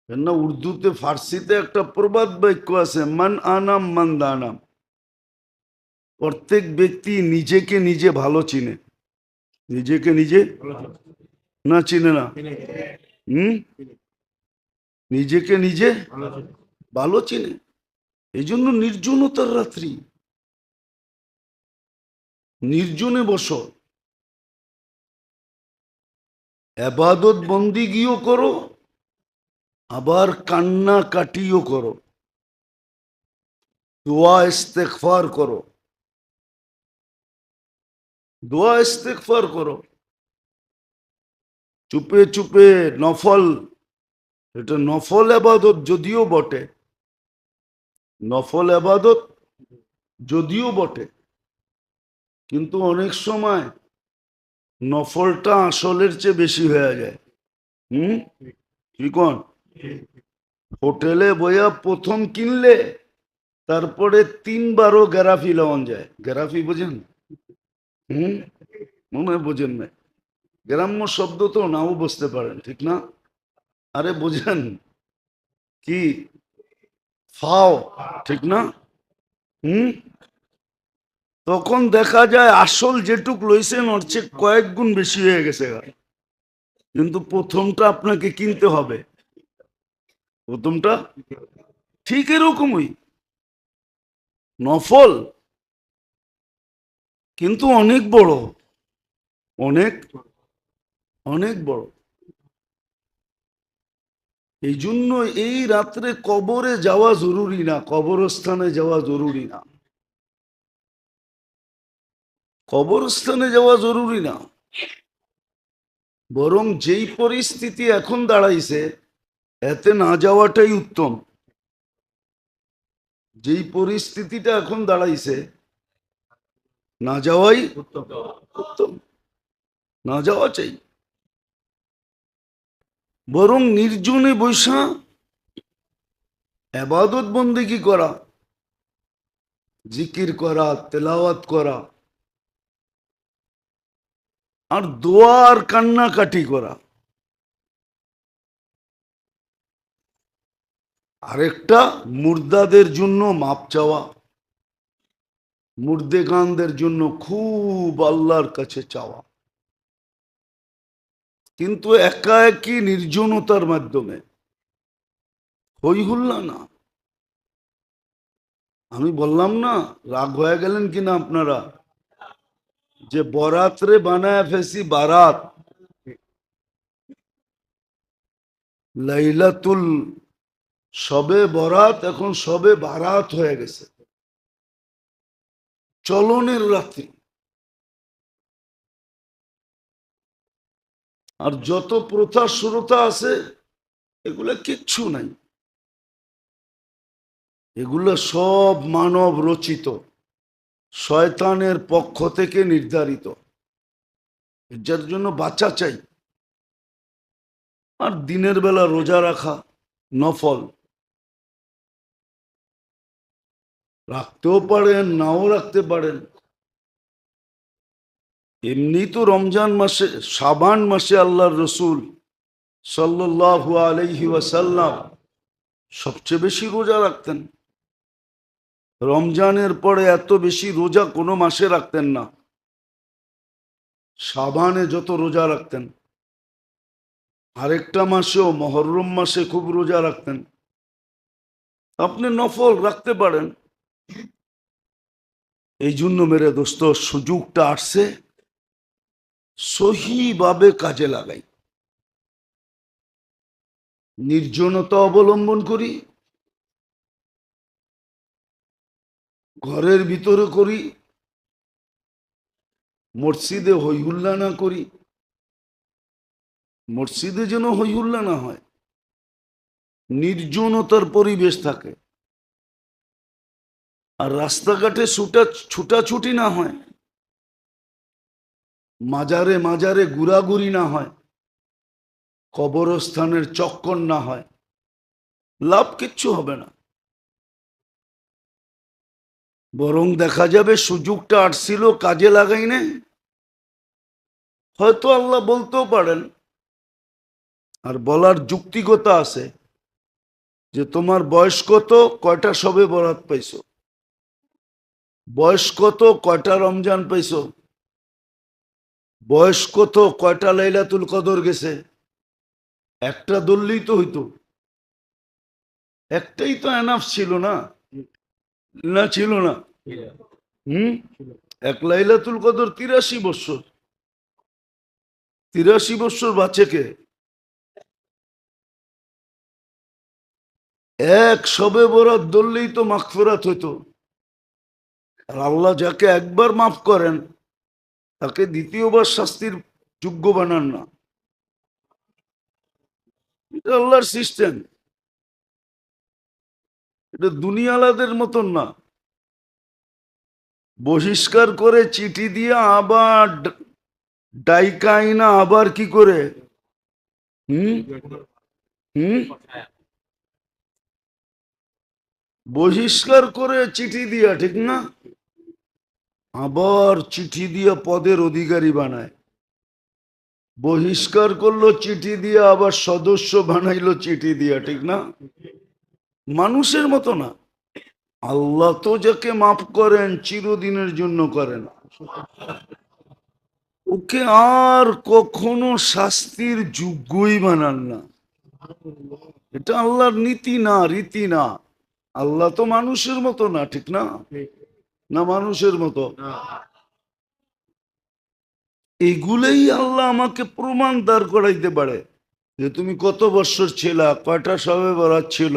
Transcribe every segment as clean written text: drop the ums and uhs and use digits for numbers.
না উর্দুতে ফার্সিতে একটা প্রবাদ বাক্য আছে, মান আনাম মান দানাম। প্রত্যেক ব্যক্তি নিজেকে নিজে ভালো চিনে। নিজেকে নিজে না চিনে না? হুম, নিজেকে নিজে ভালো চিনে। এই জন্য নির্জনতার রাত্রি, নির্জনে বসো, এবাদত বন্দিগিও করো, আবার কান্না কাটিও করো, দোয়া ইস্তেগফার করো, দোয়া ইস্তেগফার করো, চুপে চুপে নফল। এটা নফল আবাদত যদিও বটে, নফল আবাদত যদিও বটে, কিন্তু অনেক সময় নফলটা আসলের চেয়ে বেশি হয়ে যায়। হুম, কি কোন? হোটেলে বইয়া প্রথম কিনলে তারপরে 3বারও গ্যারাফি লওয়ান যায়। গ্যারাফি বোঝেন? হুম, মনে হয় বোঝেন না। গ্রাম্য শব্দ তো নাও বুঝতে পারেন, ঠিক না? আরে বোঝেন কি? ফাও, ঠিক না? হুম, তখন দেখা যায় আসল যেটুক লইছেন ওর চেয়ে কয়েক গুণ বেশি হয়ে গেছে। কিন্তু প্রথমটা আপনাকে কিনতে হবে, প্রথমটা। ঠিক এরকমই নফল, কিন্তু অনেক বড়, অনেক অনেক বড়। এই জন্য এই রাত্রে কবরে যাওয়া জরুরি না, কবরস্থানে যাওয়া জরুরি না, কবরস্থানে যাওয়া জরুরি না। বরং যেই পরিস্থিতি এখন দাঁড়াইছে এতে না যাওয়াটাই উত্তম। যেই পরিস্থিতিটা এখন দাঁড়াইছে না যাওয়াই উত্তম, না যাওয়া চাই। বরং নির্জনে বৈশা এবাদত বন্দেগী করা, জিকির করা, তেলাওয়াত করা, আর দোয়া আর কান্নাকাটি করা। আরেকটা, মুর্দাদের জন্য মাপ চাওয়া, মুর্দেগানদের জন্য খুব আল্লাহর কাছে চাওয়া, কিন্তু একা একই নির্জনতার মাধ্যমে, হই হুল্লা না। আমি বললাম না, রাগ হয়ে গেলেন কিনা আপনারা, যে বরাতরে বানায় ফেসি বারাত, লাইলাতুল সবে বরাত এখন সবে বারাত হয়ে গেছে, চলনের রাত্রি। আর যত প্রথা শ্রোতা আছে এগুলা কিচ্ছু নাই, এগুলো সব মানব রচিত, শয়তানের পক্ষ থেকে নির্ধারিত, যার জন্য বাঁচা চাই। আর দিনের বেলা রোজা রাখা নফল, রাখতেও পারেন নাও রাখতে পারেন। এমনি তো রমজান মাসে, শাবান মাসে আল্লাহর রসুল সাল্লাল্লাহু আলাইহি ওয়াসাল্লাম সবচেয়ে বেশি রোজা রাখতেন। রমজানের পরে এত বেশি রোজা কোনো মাসে রাখতেন না, শাবানে যত রোজা রাখতেন। আরেকটা মাসেও, মহররম মাসে খুব রোজা রাখতেন। আপনি নফল রাখতে পারেন। এই জন্য মেরে দোস্ত, সুযোগটা আসছে, সহিভাবে কাজে লাগাই। নির্জনতা অবলম্বন করি, ঘরের ভিতরে করি, মসজিদে হইহুল্লা না করি। মসজিদে যেন হইহুল্লা না হয়, নির্জনতার পরিবেশ থাকে। আর রাস্তাঘাটে ছুটাছুটি না হয়, মাজারে মাজারে ঘুরাঘুরি না হয়, কবরস্থানের চক্কর না হয়, লাভ কিচ্ছু হবে না। বরং দেখা যাবে সুযোগটা আসছিল, কাজে লাগাই না। হয়তো আল্লাহ বলতেও পারেন, আর বলার যুক্তিকতা আছে, যে তোমার বয়স কত, কয়টা সবে বরাত পাইছো? বয়স কত, কয়টা রমজান পাইছো? বয়স কত, কয়টা লাইলাতুল কদর গেছে? একটা ধরলেই তো হইতো। একটাই তো এনাফ ছিল না? না ছিল না? হুম। এক লাইলাতুল কদর 83 বছর। 83 বছর বাঁচে কে? এক সবে বরাত ধরলেই তো মাগফিরাত হইতো। আর আল্লাহ যাকে একবার মাফ করেন তাকে দ্বিতীয়বার শাস্তির যোগ্য বানান না। এটা আল্লাহর সিস্টেম। এটা দুনিয়ালাদের মতন না। বহিষ্কার করে চিঠি দিয়ে আবার ডাইকা আইনা আবার কি করে? হুম হুম। বহিষ্কার করে চিঠি দিয়া, ঠিক না? আবার চিঠি দিয়ে পদের অধিকারী বানায়। বহিষ্কার করলো চিঠি দিয়ে, আবার সদস্য বানাইলো চিঠি দিয়া, ঠিক না? মানুষের মতো না। আল্লাহ তো যাকে মাফ করেন চিরদিনের জন্য করেন, ওকে আর কখনো শাস্তির যোগ্যই বানান না। এটা আল্লাহর নীতি না, রীতি না। আল্লাহ তো মানুষের মতো না, ঠিক না? না মানুষের মতো? এগুলোই আল্লাহ আমাকে প্রমাণ দাঁড় করাইতে পারে যে তুমি কত বৎসর ছিলা, কয়টা সবে বরাত ছিল,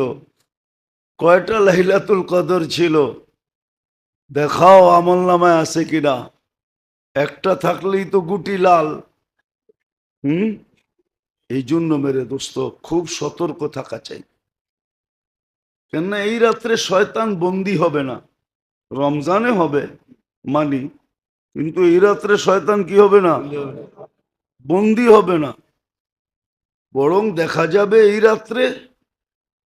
কয়টা লাইলাতুল কদর ছিল, দেখাও আমল নামায় আছে কিনা। একটা থাকলেই তো গুটি লাল। হুম। এই জন্য মেরে দোস্ত খুব সতর্ক থাকা চাই। কেননা এই রাত্রে শয়তান বন্দী হবে না। রমজানে হবে মানি, কিন্তু এই রাত্রে শয়তান কি হবে না? বন্দী হবে না। বরং দেখা যাবে এই রাত্রে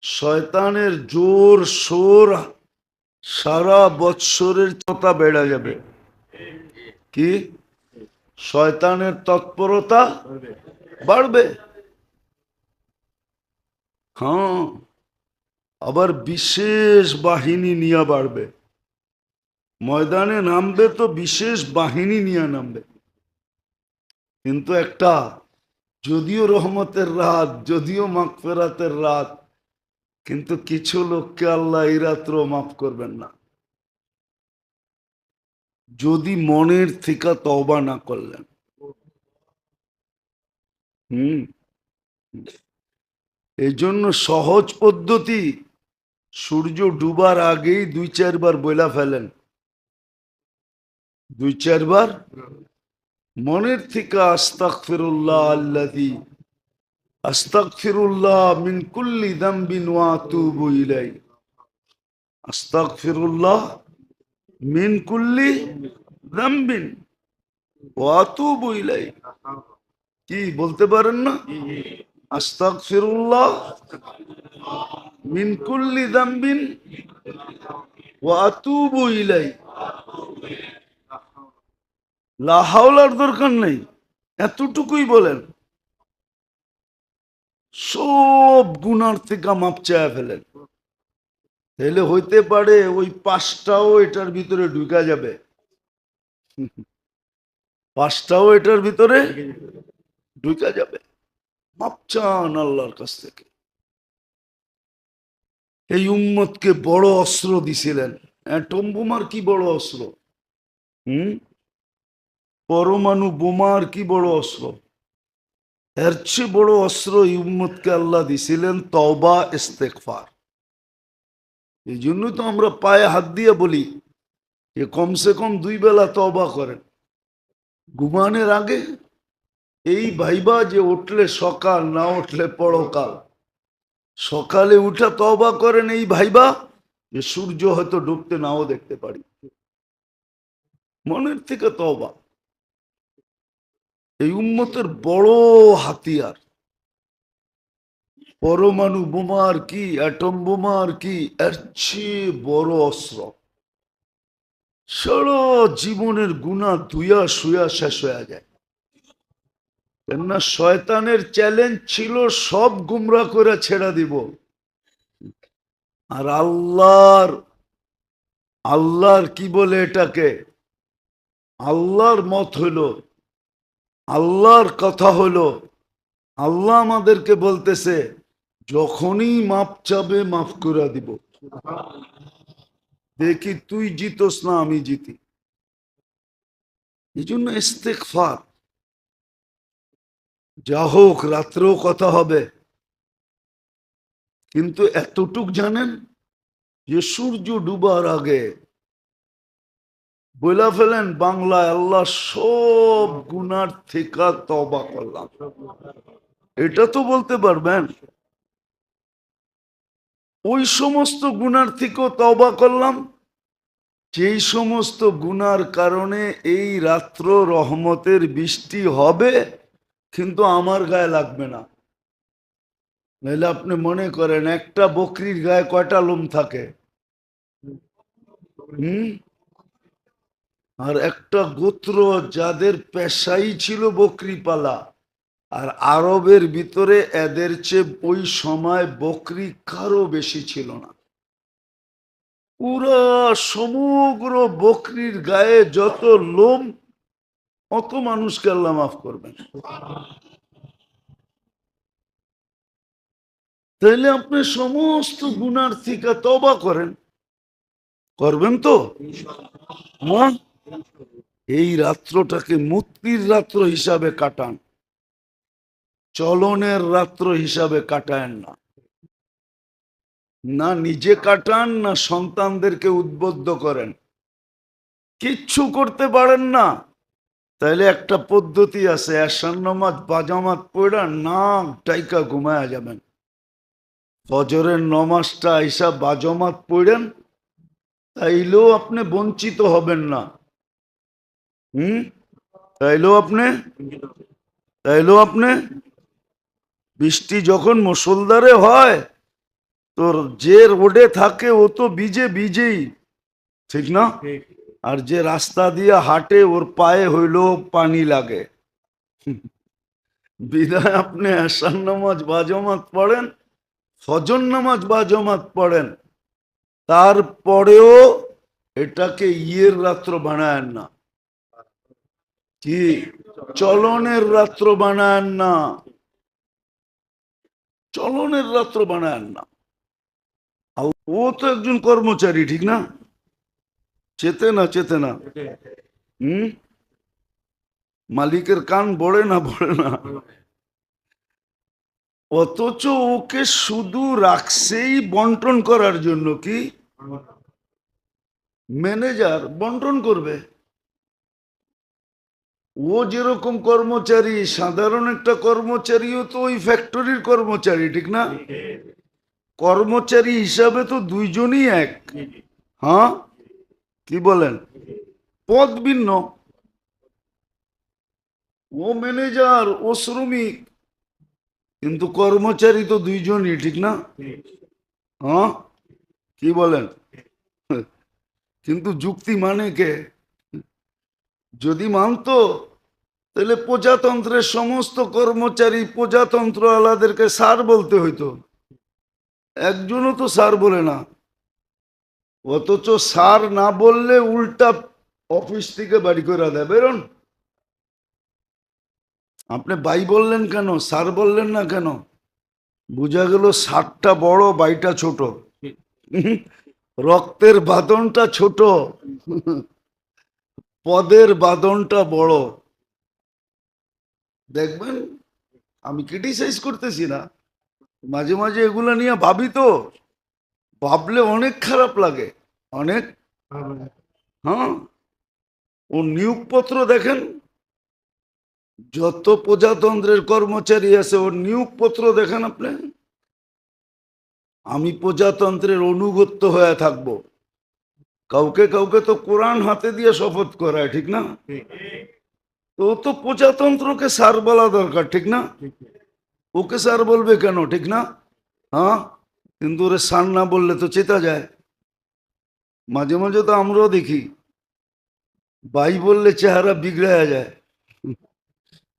শয়তানের জোর সোর সারা বৎসরের চতা বেড়ে যাবে। কি? শয়তানের তৎপরতা বাড়বে। হ্যাঁ, আবার বিশেষ বাহিনী নিয়ে বাড়বে। ময়দানে নামবে তো বিশেষ বাহিনী নিয়ে নামবে। কিন্তু একটা, যদিও রহমতের রাত, যদিও মাগফিরাতের রাত, কিন্তু কিছু লোককে আল্লাহ এই রাত্র মাফ করবেন না যদি মনের থেকে তওবা না করলেন। হুম। এই জন্য সহজ পদ্ধতি, সূর্য ডুবার আগেই 2-4 বার বইলা ফেলেন। 2-4 বার মনের থেকে আস্তাগফিরুল্লাহ আল্লাযী আস্তাগফিরুল্লাহ মিন কুল্লি যামবিন ওয়া আতুবু ইলাইহি। আস্তাগফিরুল্লাহ মিন কুল্লি যামবিন ওয়া আতুবু ইলাইহি। কি বলতে পারেন না? আস্তাগফিরুল্লাহ মিন কুল্লি যামবিন ওয়া আতুবু ইলাইহি। লা হাওলার দরকার নেই, এতটুকুই বলেন, সব গুনার থেকে মাপ চায়া ফেলেন। তাহলে হইতে পারে ওই 5টাও এটার ভিতরে ঢুকা যাবে। 5টাও এটার ভিতরে ঢুকা যাবে। মাপ চান আল্লাহর কাছ থেকে। এই উম্মতকে বড় অস্ত্র দিছিলেন। অ্যাটম বোমার কি বড় অস্ত্র? হুম। পরমাণু বোমার কি বড় অস্ত্র? এর চেয়ে বড় অস্ত্র এই উম্মতকে আল্লাহ দিছিলেন তওবা ইস্তেগফার। এই জন্যই তো আমরা পায়ে হাত দিয়ে বলি যে কমসে কম 2 বেলা তওবা করেন ঘুমানোর আগে। এই ভাইবা যে উঠলে সকাল, না উঠলে পরকাল। সকালে উঠে তওবা করেন এই ভাইবা যে সূর্য হয়তো ডুবতে নাও দেখতে পারি। মনের থেকে তওবা এই উম্মতের বড় হাতিয়ার। পরমাণু বোমার কি, অ্যাটম বোমার কি, এর চেয়ে বড় অস্ত্র। সারা জীবনের গুনাহ ধুইয়া শুয়া শেষ হয়ে যায়। কেননা শয়তানের চ্যালেঞ্জ ছিল সব গুমরা করে ছেড়ে দিব, আর আল্লাহর কি বলে এটাকে, আল্লাহর মত হলো, আল্লাহর কথা হলো, আল্লাহ আমাদেরকে বলতেছে যখনই মাপ চাবে মাফ করে দিব। দেখি তুই জিতোস না আমি জিতি। এই জন্য ইস্তেগফার। যা হোক রাত্রেও কথা হবে, কিন্তু এতটুক জানেন যে সূর্য ডুবার আগে বলে ফেলেন বাংলায়, আল্লাহ সব গুনার থেকে তওবা করলাম। এটা তো বলতে পারবেন, ওই সমস্ত গুনার থেকেও তওবা করলাম যেই সমস্ত গুনার কারণে এই রাত্র রহমতের বৃষ্টি হবে, কিন্তু আমার গায়ে লাগবে না। নাহলে আপনি মনে করেন একটা বকরির গায়ে কয়টা লোম থাকে? হুম। আর একটা গোত্র যাদের পেশাই ছিল বকরি পালা, আর আরবের ভিতরে এদের চেয়ে ওই সময় বকরি কারো বেশি ছিল না। পুরা সমগ্র বকরির গায়ে যত লোম, অত মানুষকে আল্লাহ মাফ করবেন। তাইলে আপনি সমস্ত গুনার থেকে তওবা করেন, করবেন তো? হ্যাঁ, এই রাত্রটাকে মুক্তির রাত্র হিসাবে কাটান, চলনের রাত্র হিসাবে কাটায়েন না। না নিজে কাটান, না সন্তানদেরকে উদ্বুদ্ধ করেন। কিচ্ছু করতে পারেন না, তাইলে একটা পদ্ধতি আছে, এশার নামাজ বাজামাত পড়া নাক টাইকা ঘুমায়া যাবেন। ফজরের নমাজটা আইসা বাজমাত পড়েন, তাইলেও আপনি বঞ্চিত হবেন না। তাইলেও আপনি বৃষ্টি যখন মুষলধারে হয়, তোর যে রোডে থাকে ও তো ভিজেই, ঠিক না? আর যে রাস্তা দিয়ে হাঁটে ওর পায়ে হইলেও পানি লাগে। বিদায় আপনি এশার নামাজ বাজমাত পড়েন, ফজর নামাজ বাজমাত পড়েন, তারপরেও এটাকে ইয়ের রাত্র বানায়েন না। কি চলনের রাত্র বানায়েন না, চলনের রাত্র বানায়েন না। ও তো একজন কর্মচারী, ঠিক না? চেতে না মালিকের কান বড়ে না অথচ ওকে শুধু রাখছেই বন্টন করার জন্য। কি ম্যানেজার বন্টন করবে? ও যেরকম কর্মচারী, সাধারণ একটা কর্মচারীও তো ওই ফ্যাক্টরির কর্মচারী, ঠিক না? কর্মচারী হিসাবে তো দুইজনই এক। হ্যাঁ, কি বলেন? পদ ভিন্ন। ও ম্যানেজার, ও শ্রমিক, কিন্তু কর্মচারী তো দুইজনই, ঠিক না? হ্যাঁ, কি বলেন? কিন্তু যুক্তি মানে কে? যদি মানতো তাহলে প্রজাতন্ত্রের সমস্ত কর্মচারী প্রজাতন্ত্র আলাদেরকে স্যার বলতে হইতো। একজনও তো স্যার বলে না, অথচ স্যার না বললে উল্টা অফিস থেকে বাড়ি করে দেয়, বেরোন। আপনি বাই বললেন কেন, স্যার বললেন না কেন? বোঝা গেল স্যারটা বড়, বাইটা ছোট। রক্তের বাঁধনটা ছোট, পদের বাঁধনটা বড়। দেখবেন, আমি ক্রিটিসাইজ করতেছি না, মাঝে মাঝে এগুলো নিয়ে ভাবি তো, ভাবলে অনেক খারাপ লাগে, অনেক। হ্যাঁ, ও নিয়োগপত্র দেখেন, যত প্রজাতন্ত্রের কর্মচারী আছে ওর নিয়োগপত্র দেখেন আপনি। আমি প্রজাতন্ত্রের অনুগত্য হয়ে থাকব, কাউকে কাউকে তো কোরআন হাতে দিয়ে শপথ করায়, ঠিক না? তো তো প্রজাতন্ত্রকে স্যার বলা দরকার, ঠিক না? ওকে স্যার বলবে কেন, ঠিক না? হ্যাঁ, কিন্তু ওরে স্যার না বললে তো চেতা যায়। মাঝে মাঝে তো আমরাও দেখি ভাই বললে চেহারা বিগড়ে যায়,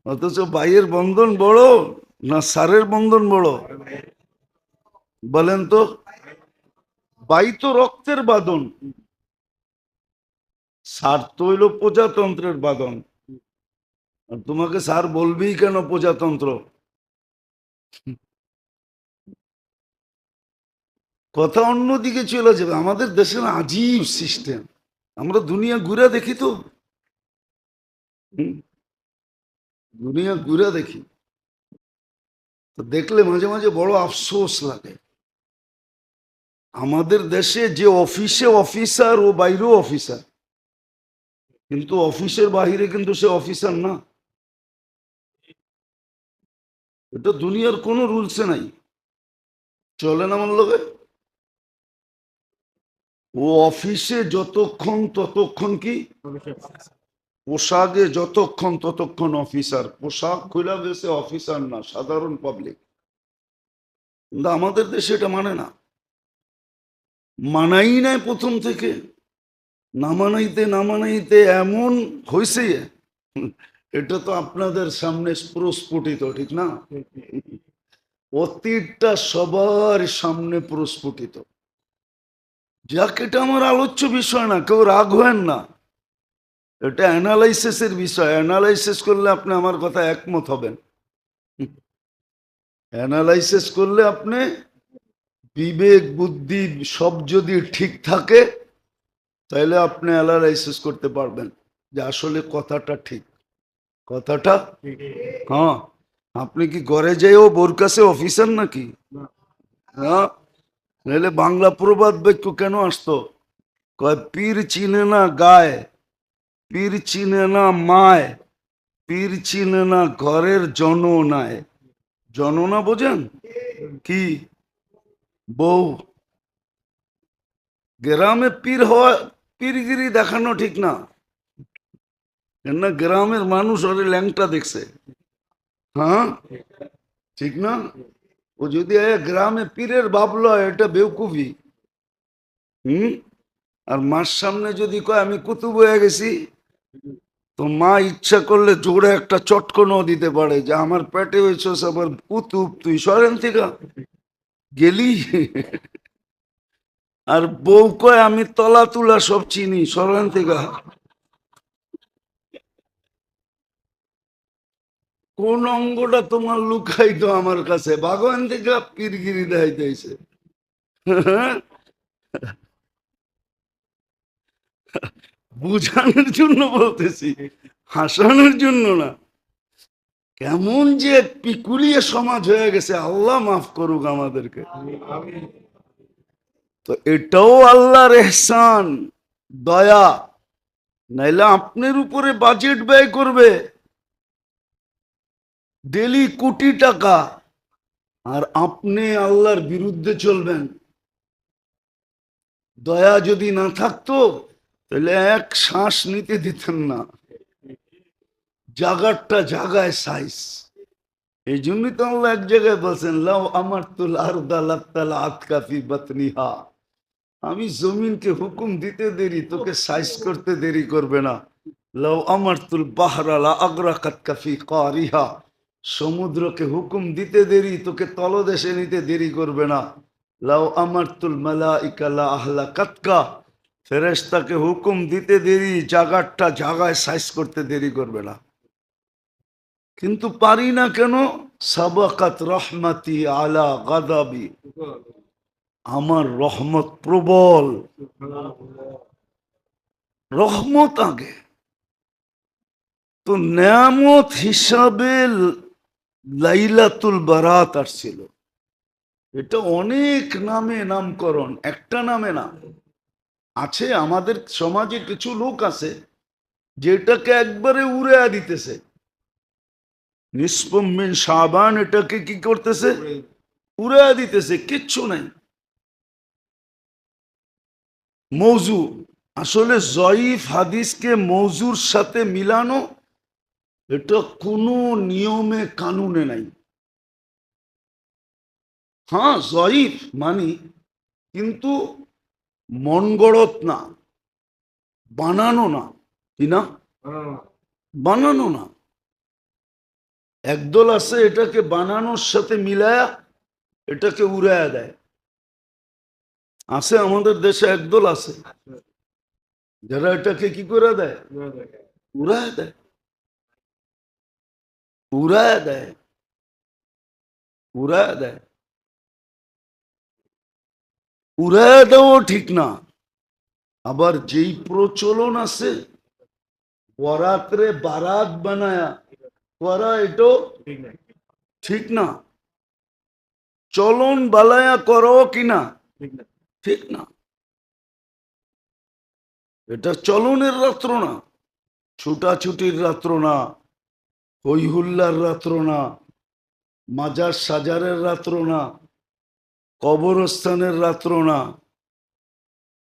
অথচ ভাইয়ের বন্ধন বড় না স্যারের বন্ধন বড়? বলেন তো। বাই তো রক্তের বাঁধন, স্যার তো হইল প্রজাতন্ত্রের বাঁধন। আর তোমাকে স্যার বলবেই কেন প্রজাতন্ত্র? কথা অন্যদিকে চলে যাবে। আমাদের দেশের আজীব সিস্টেম, আমরা দুনিয়া ঘুরে দেখি তো, হুম, দুনিয়া ঘুরে দেখি তো দেখলে মাঝে মাঝে বড় আফসোস লাগে। আমাদের দেশে যে অফিসে অফিসার ও বাইরেও অফিসার, কিন্তু অফিসের বাহিরে কিন্তু সে অফিসার না। এটা দুনিয়ার কোনো রুলসে নাই, চলে না আমার লোকে। ও অফিসে যতক্ষণ ততক্ষণ কি, পোশাকে যতক্ষণ ততক্ষণ অফিসার, পোশাক খুলে গেছে অফিসার না, সাধারণ পাবলিক। কিন্তু আমাদের দেশে এটা মানে না, মানাই নাই প্রথম থেকে। না মানাইতে না মানাইতে এমন হয়েছে, এটা তো আপনাদের সামনে প্রস্ফুটিত, ঠিক না? অতীতটা সবার সামনে প্রস্ফুটিত। যাক, এটা আমার আলোচ্য বিষয় না, কেউ রাগ হবেন না। এটা অ্যানালাইসিসের বিষয়, অ্যানালাইসিস করলে আপনি আমার কথা একমত হবেন। অ্যানালাইসিস করলে আপনি বিবেক বুদ্ধি সব যদি ঠিক থাকে, তাহলে আপনি অ্যানালাইসিস করতে পারবেন যে আসলে কথাটা ঠিক, কথাটা। হ্যাঁ, আপনি কি ঘরে যাইও বোর কাছে অফিসার নাকি? হ্যাঁ, নাহলে বাংলা প্রবাদ বাক্য কেন আসতো? কয় পীর চিনে না গায়, পীর চিনে না মায়, পীর চিনে না ঘরের জননায়। জননা বোঝেন কি? বউ। গ্রামে পীর হওয়া, পীরগিরি দেখানো ঠিক না, কেননা গ্রামের মানুষ ওরে ল্যাংটা দেখছে। হ্যাঁ, ঠিক না? ও যদি গ্রামে পীরের ভাবলো, এটা বেউকুফি। হুম। আর মার সামনে যদি কয় আমি কুতুব হয়ে গেছি, তো মা ইচ্ছা করলে জোরে একটা চটকনও দিতে পারে যে আমার পেটে হয়েছিস আবার কুতুব, তুই সরেন থেকে গেলি। আর বউ কয় আমি তলা তুলা সব চিনি, সরেন থেকে। কোন অঙ্গটা তোমার লুকাইতো আমার কাছে? ভগবান থেকে পীরগিরি দেখাইতেছে। বুঝানোর জন্য বলতেছি, হাসানোর জন্য না। কেমন যে পিকুলিয়ে সমাজ হয়ে গেছে, আল্লাহ মাফ করুক আমাদেরকে। তো এটাও আল্লাহর এহসান, দয়া। নাইলে আপনার উপরে বাজেট ব্যয় করবে ডেলি কোটি টাকা, আর আপনি আল্লাহর বিরুদ্ধে চলবেন। দয়া যদি না থাকতো, তাহলে এক শ্বাস নিতে দিতেন না, জাগারটা জাগায় সাইজ। এই জন্যই তো আল্লাহ এক জায়গায় বলছেন লাউ আমার তুল আরদা লাত্তাল আতকাফি বাতনিহা, আমি জমিনকে হুকুম দিতে দেরি, তোকে সাইজ করতে দেরি করবে না। লাউ আমার তুল বাহরা লা আগরাকাত কাফি কারিহা, সমুদ্রকে হুকুম দিতে দেরি, তোকে তলদেশে নিতে দেরি করবে না। লাউ আমার তুল মালাইকা লা আহলাকাতকা, ফেরেশতাকে হুকুম দিতে দেরি, জাগারটা জাগায় সাইজ করতে দেরি করবে না। কিন্তু পারি না কেন? সাবাকাত রহমতি আলা গাদাবি, আমার রহমত প্রবল, রহমত আগে। তো নেয়ামত হিসাবে লাইলাতুল বারাত আসছিল। এটা অনেক নামে নামকরণ, একটা নামে না। আছে আমাদের সমাজে কিছু লোক আছে যেটাকে একবারে উড়ে দিতেছে। নিসফুম মিন শাবান, এটাকে কি করতেছে? উড়ে দিতেছে, কিচ্ছু নাই। মৌজু, আসলে জয়ীফ হাদিসকে মৌজুর সাথে মিলানো, এটা কোনো নিয়মে কানুনে নাই। হ্যাঁ, জয়ীফ মানি, কিন্তু মন গড়ত না, বানানো না। কি না? বানানো না। একদল আছে এটাকে বানানোর সাথে মিলায়া এটাকে উড়াইয়া দেয়। আছে আমাদের দেশে একদল আছে যারা এটাকে কি করে দেয়, উড়ায় দেয়, উড়ায় দেয়, উড়ায় দেয়। উড়ায় দেওয়া ঠিক না। আবার যেই প্রচলন আছে বরাতরে বারাত বানায়া করা, এটাও ঠিক না। চলন বালায়া করো কিনা, ঠিক না। এটা চলনের রাত্র না, ছুটাছুটির রাত্র না, হই হুল্লার রাত্র না, মাজার সাজারের রাত্র না, কবরস্থানের রাত্র না,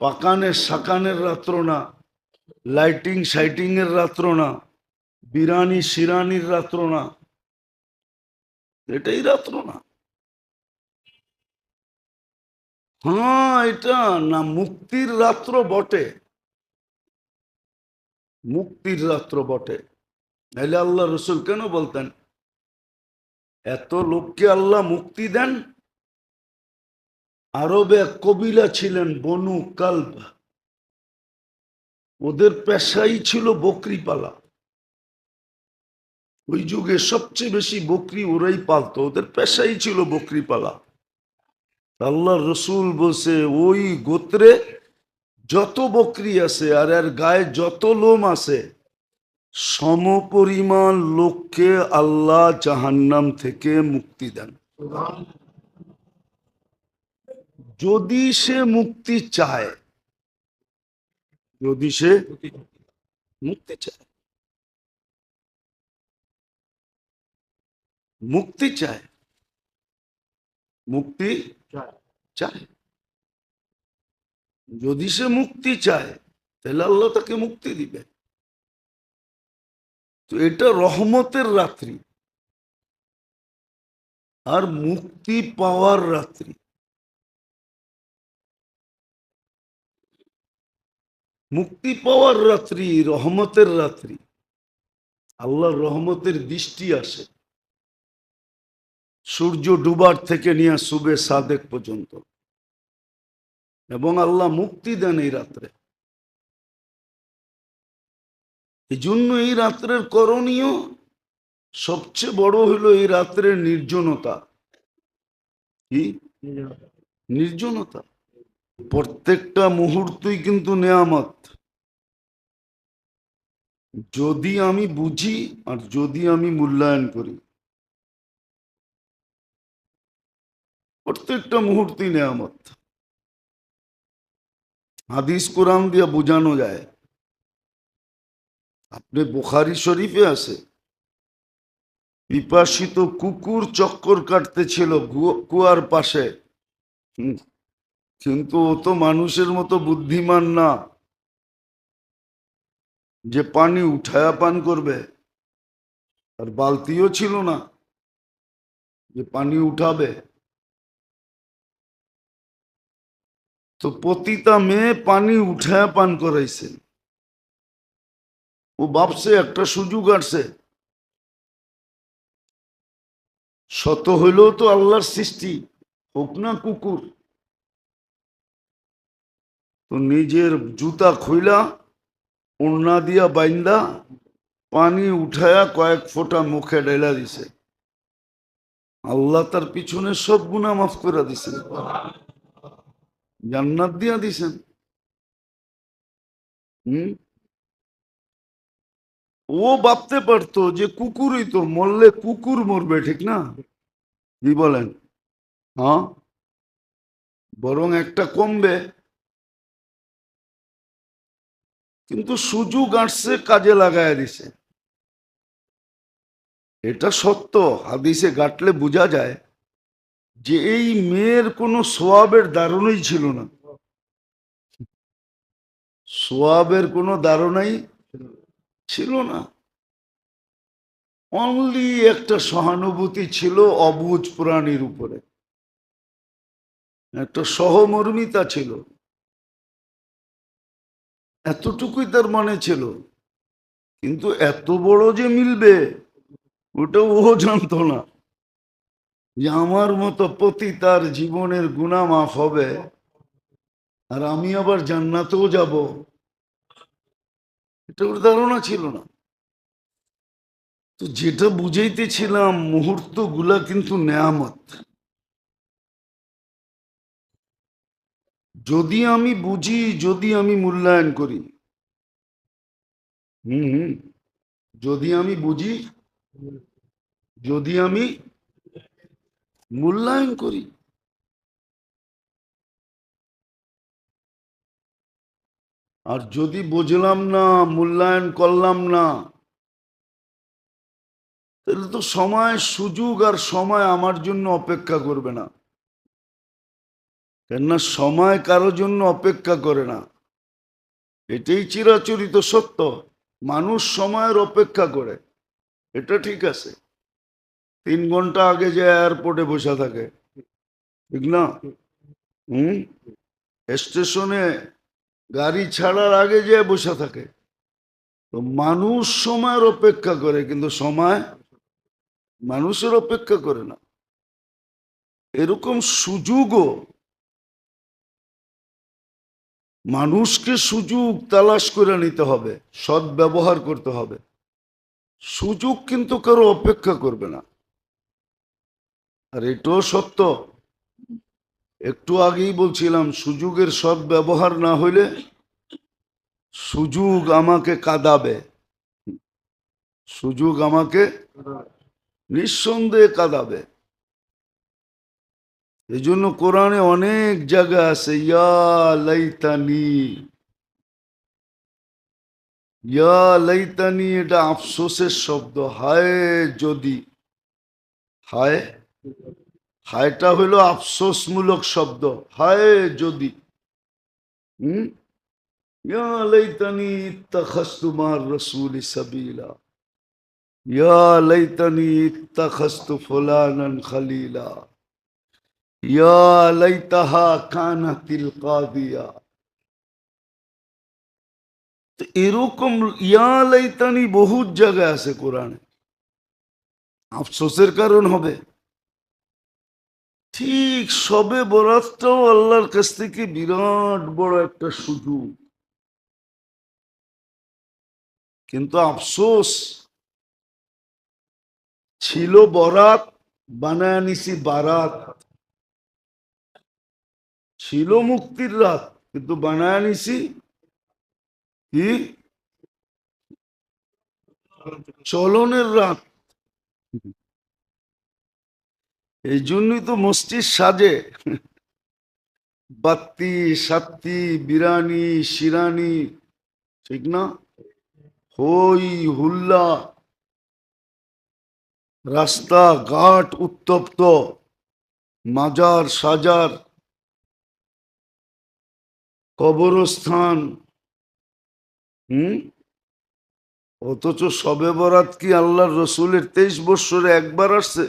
পাকানের সাকানের রাত্র না, লাইটিং সাইটিং এর রাত্র না, বিরানি শিরানির রাত্র না, এটাই রাত্র না। হ্যাঁ, এটা না মুক্তির রাত্র বটে, মুক্তির রাত্র বটে। নাহলে আল্লাহ রসুল কেন বলতেন এত লোককে আল্লাহ মুক্তি দেন? আরবে এক কবিলা ছিলেন বনু কালব, ওদের পেশাই ছিল বকরি পালা। ওই যুগে সবচেয়ে বেশি বকরি ওরাই পালতো, ওদের পেশাই ছিল বকরি পালা। আল্লাহ রসুল বলছে ওই গোত্রে যত বকরি আছে আর এর গায়ে যত লোম আছে সমপরিমাণ লোককে আল্লাহ জাহান্নাম থেকে মুক্তি দেন, যদি সে মুক্তি চায়, যদি সে মুক্তি চায়, মুক্তি চায়, মুক্তি চায়, যদি সে মুক্তি চায় তাহলে আল্লাহ তাকে মুক্তি দিবে। তো এটা রহমতের রাত্রি আর মুক্তি পাওয়ার রাত্রি। মুক্তি পাওয়ার রাত্রি, রহমতের রাত্রি। আল্লাহর রহমতের দৃষ্টি আসে সূর্য ডুবার থেকে নিয়ে সুবে সাদেক পর্যন্ত, এবং আল্লাহ মুক্তি দেন এই রাত্রে। এই জন্য এই রাত্রের করণীয় সবচেয়ে বড় হলো এই রাত্রের নির্জনতা। কি নির্জনতা? প্রত্যেকটা মুহূর্তই কিন্তু নেয়ামত, যদি আমি বুঝি আর যদি আমি মূল্যায়ন করি। প্রত্যেকটা মুহূর্তই নেয়ামত। হাদিস কোরআন দিয়ে বোঝানো যায়। আপনি বুখারী শরীফে আছে পিপাসিত কুকুর চক্কর কাটতেছিল কুয়ার পাশে, কিন্তু ও তো মানুষের মতো বুদ্ধিমান না যে পানি উঠায়া পান করবে, আর বালতিও ছিল না যে পানি উঠাবে। তো পতিতা মেয়ে পানি উঠায়া পান করাইছে। ও ভাবছে একটা সুযোগ আসছে, শত হইলেও তো আল্লাহর সৃষ্টি, হোক না কুকুর। তো নিজের জুতা খুইলা ওড়না দিয়া বাইন্দা পানি উঠায়া কয়েক ফোঁটা মুখে ঢেলা দিছে। আল্লাহ তার পিছনে সব গুনাহ মাফ করে দিছেন, জান্নাত দিয়া দিছেন। ও ভাবতে পারতো যে কুকুরই তো, মরলে কুকুর মরবে, ঠিক না? কি বলেন? হ্যাঁ, বরং একটা কমবে। কিন্তু সুযোগ আসছে, কাজে লাগায় দিছে। এটা সত্য, হাদিসে ঘাটলে বোঝা যায় যে এই মেয়ের কোনো সোয়াবের ধারণাই ছিল না, সোয়াবের কোনো ধারণাই ছিল না। অনলি একটা সহানুভূতি ছিল অবুঝ প্রাণীর উপরে, একটা সহমর্মিতা ছিল, এতটুকুই তার মনে ছিল। কিন্তু এত বড় যে মিলবে ওটা ও জানতো না, যে আমার মতো পতি তার জীবনের গুনাহ মাফ হবে। আর আমি আবার জান্নাতেও যাব, এটা ওর ধারণা ছিল না। তো যেটা বুঝাইতেছিলাম, মুহূর্ত গুলা কিন্তু নেয়ামত। যদি আমি বুঝি, যদি আমি মূল্যায়ন করি, হুম, যদি আমি বুঝি, যদি আমি মূল্যায়ন করি, আর যদি বুঝলাম না, মূল্যায়ন করলাম না, তাহলে তো সময়, সুযোগ আর সময় আমার জন্য অপেক্ষা করবে না। কেননা সময় কারোর জন্য অপেক্ষা করে না, এটাই চিরাচরিত সত্য। মানুষ সময়ের অপেক্ষা করে, এটা ঠিক আছে। 3 ঘন্টা আগে যে এয়ারপোর্টে বসে থাকে, ঠিক না? হুম, স্টেশনে গাড়ি ছাড়ার আগে যে বসে থাকে। তো মানুষ সময়ের অপেক্ষা করে, কিন্তু সময় মানুষের অপেক্ষা করে না। এরকম সুযোগও, মানুষকে সুযোগ তালাশ করে নিতে হবে, সৎ ব্যবহার করতে হবে। সুযোগ কিন্তু কারো অপেক্ষা করবে না। আর এটাও সত্য, একটু আগেই বলছিলাম, সুযোগের সৎ ব্যবহার না হইলে সুযোগ আমাকে কাঁদাবে, সুযোগ আমাকে নিঃসন্দেহে কাঁদাবে। এই জন্য কোরআনে অনেক জায়গা আছে, ইয়া লাইতানি, ইয়া লাইতানি, এটা আফসোসের শব্দ। হায় যদি, হায়, হায়টা হইল আফসোসমূলক শব্দ। হায় যদি, হুম, ইয়া লাইতানি ইত্তাখাযতু মা'আর রাসূলি সাবিলা, ইয়া লাইতানি ইত্তাখাযতু ফুলানান খলিলা, ইয়া লাইতাহা কানাতিল কাদিয়া। তো এরকম ইয়া লাইতানি বহুত জায়গায় আছে কোরআনে, আফসোসের কারণ হবে। ঠিক সবে বরাতটাও আল্লাহর কাছ থেকে বিরাট বড় একটা সুযোগ, কিন্তু আফসোস, ছিল বরাত, বানায় নিছি বারাত। ছিল মুক্তির রাত, কিন্তু বানায় নিছি কি, চলনের রাত। এই জন্যই তো মসজিদ সাজে, বাত্তি সাত্তি বিরানি শিরানি, ঠিক না? হই হুল্লা, রাস্তা ঘাট উত্তপ্ত, মাজার সাজার, কবরস্থান, হুম। অথচ শবে বরাত কি আল্লাহর রসুলের 23 বৎসরে একবার আসছে?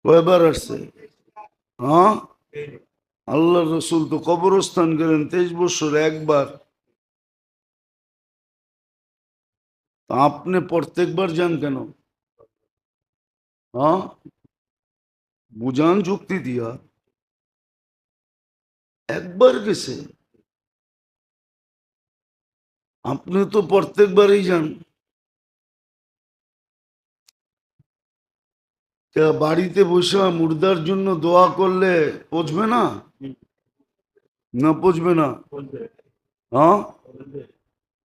কয়বার আসছে? হ্যাঁ, আল্লাহর রসুল তো কবরস্থান গেলেন 23 বৎসরে একবার। আপনি প্রত্যেকবার যান কেন? হ্যাঁ, বুঝান যুক্তি দিয়া। একবার গেছে, আপনি তো প্রত্যেকবারই যান। তা বাড়িতে বসে মুর্দার জন্য দোয়া করলে পচবে না? না পচবে না? হ্যাঁ,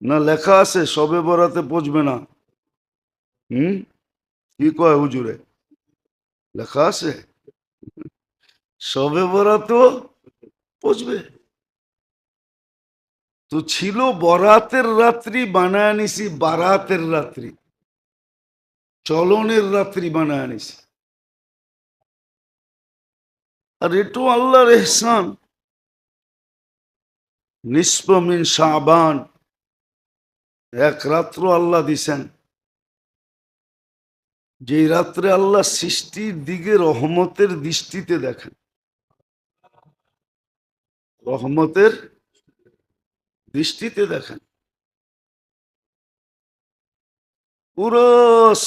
না লেখা আছে সবে বরাতে পচবে না? হুম, কি কয় হুজুরে? লেখা আছে সবে বরাতও পচবে। তো ছিল বরাতের রাত্রি, বানায় নিছি বারাতের রাত্রি, চলনের রাত্রি বানায় নিছি। আর এটাও আল্লাহর এহসান। নিসফ মিন শাবান, এক রাত্র আল্লাহ দিছেন, যেই রাত্রে আল্লাহ সৃষ্টির দিকে রহমতের দৃষ্টিতে দেখেন, রহমতের দৃষ্টিতে দেখেন, পুরো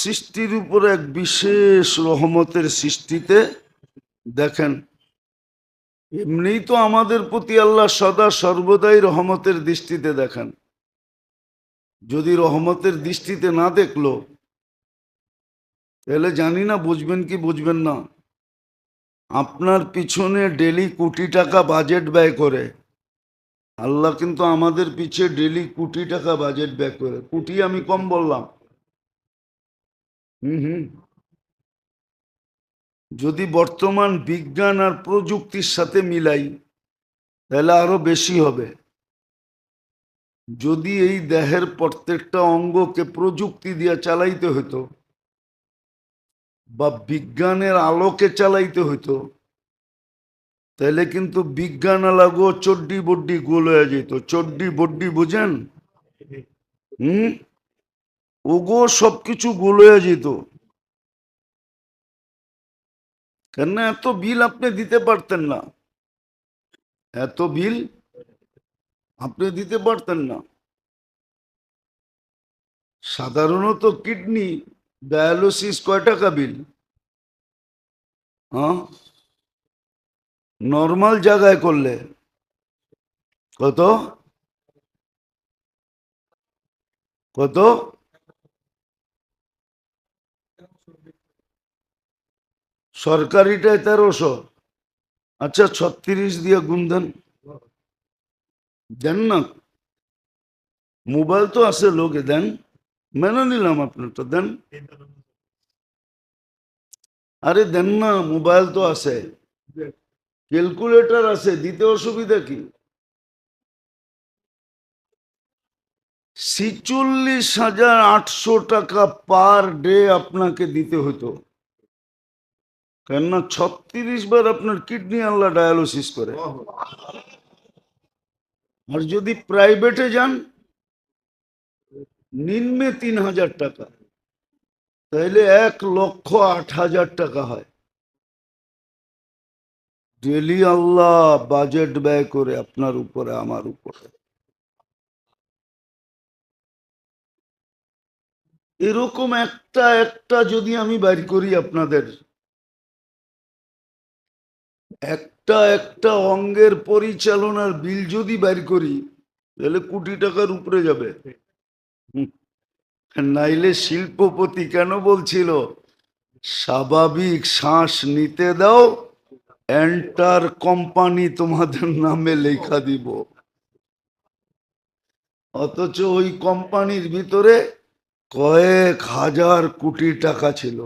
সৃষ্টির উপরে এক বিশেষ রহমতের সৃষ্টিতে দেখেন। এমনিই তো আমাদের প্রতি আল্লাহ সদা সর্বদাই রহমতের দৃষ্টিতে দেখেন। যদি রহমতের দৃষ্টিতে না দেখলো তাহলে জানি না বুঝবেন কি বুঝবেন না। আপনার পিছনে ডেলি কোটি টাকা বাজেট ব্যয় করে, আল্লাহ কিন্তু আমাদের পিছে ডেলি কোটি টাকা বাজেট ব্যয় করে। কোটি আমি কম বললাম। হুম। যদি বর্তমান বিজ্ঞান আর প্রযুক্তির সাথে মিলাই তাহলে আরো বেশি হবে। যদি এই দেহের প্রত্যেকটা অঙ্গকে প্রযুক্তি দিয়ে চালাইতে হতো বা বিজ্ঞানের আলোকে চালাইতে হতো তাহলে কিন্তু বিজ্ঞান লাগো চড্ডি বড্ডি গোল হয়ে যেত। চড্ডি বড্ডি বুঝেন? হুম। ওগো সবকিছু গোল হয়ে যেত। কেন এত বিল আপনি দিতে পারতেন না? এত বিল আপনি দিতে পারতেন না। সাধারণত কিডনি ডায়ালিসিস কয় টাকা বিল? হ্যাঁ, নর্মাল জায়গায় করলে কত? কত? সরকারিটায় 1300। আচ্ছা 36 দিয়ে গুণ দেন। দেন না, মোবাইল তো আছে, লোকে দেন। মেনে নিলাম আপনারটা, দেন। আরে দেন না, মোবাইল তো আছে, ক্যালকুলেটর আছে, দিতে অসুবিধা কি? 46,800 টাকা পার ডে আপনাকে দিতে হতো। কেননা 36 বার আপনার কিডনি আল্লাহ ডায়ালিসিস করে। আর যদি প্রাইভেটে যান নিম্নে 3,000 টাকা, তাইলে 1,08,000 টাকা হয়। ডেলি আল্লাহ বাজেট ব্যয় করে আপনার উপরে, আমার উপরে। এরকম একটা একটা যদি আমি বাইর করি আপনাদের, একটা একটা অঙ্গের পরিচালনার বিল যদি বাইর করি তাহলে কোটি টাকার উপরে যাবে। হুম, নাইলে শিল্পপতি কেন বলছিল স্বাভাবিক শ্বাস নিতে দাও, এন্টার কোম্পানি তোমাদের নামে লেখা দিব। অথচ ওই কোম্পানির ভিতরে কয়েক হাজার কোটি টাকা ছিল।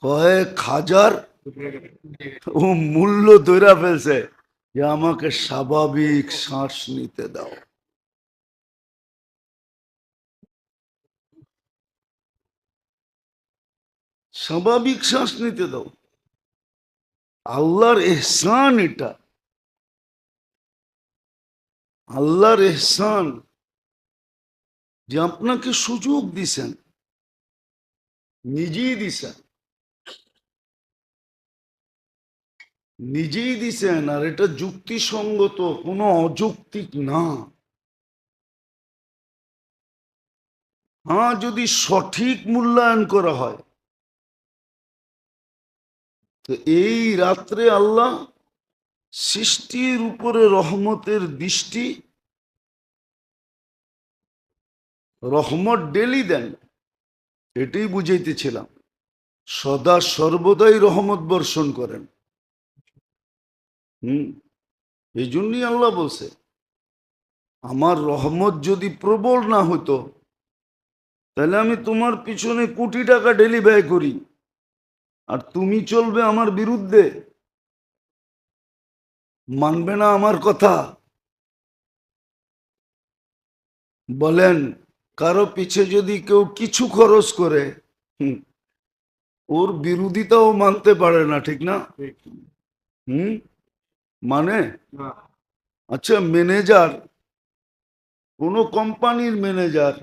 কয়েক হাজার। ও মূল্য ধরে ফেলছে যে আমাকে স্বাভাবিক শ্বাস নিতে দাও। স্বাভাবিক শ্বাস নিতে দাও। আল্লাহর এহসান এটা, আল্লাহর এহসান যে আপনাকে সুযোগ দিছেন, নিজেই দিছেন, নিজেই দিছেন। আর এটা যুক্তিসঙ্গত, কোনো অযৌক্তিক না। হ্যাঁ, যদি সঠিক মূল্যায়ন করা হয় তো এই রাত্রে আল্লাহ সৃষ্টির উপরে রহমতের দৃষ্টি, রহমত ডেলি দেন, এটাই বুঝাইতেছিলাম। সদা সর্বদাই রহমত বর্ষণ করেন। এই জন্যই আল্লাহ বলছে আমার রহমত যদি প্রবল না হতো তাহলে আমি তোমার পিছনে কোটি টাকা ডেলি ব্যয় করি আর তুমি চলবে আমার বিরুদ্ধে, মানবে না আমার কথা। বলেন, কারো পিছে যদি কেউ কিছু খরচ করে ওর বিরোধিতাও মানতে পারে না, ঠিক না? হুম, মানে আচ্ছা, ম্যানেজার, কোনো কোম্পানির ম্যানেজার,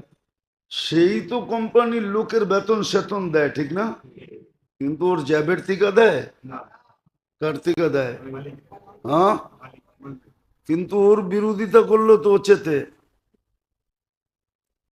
সেই তো কোম্পানির লোকের বেতন সেতন দেয়, ঠিক না? কিন্তু ওর জ্যাবের থেকে দেয়? কার থেকে দেয়? হ্যাঁ, কিন্তু ওর বিরোধিতা করলো তো চেতে।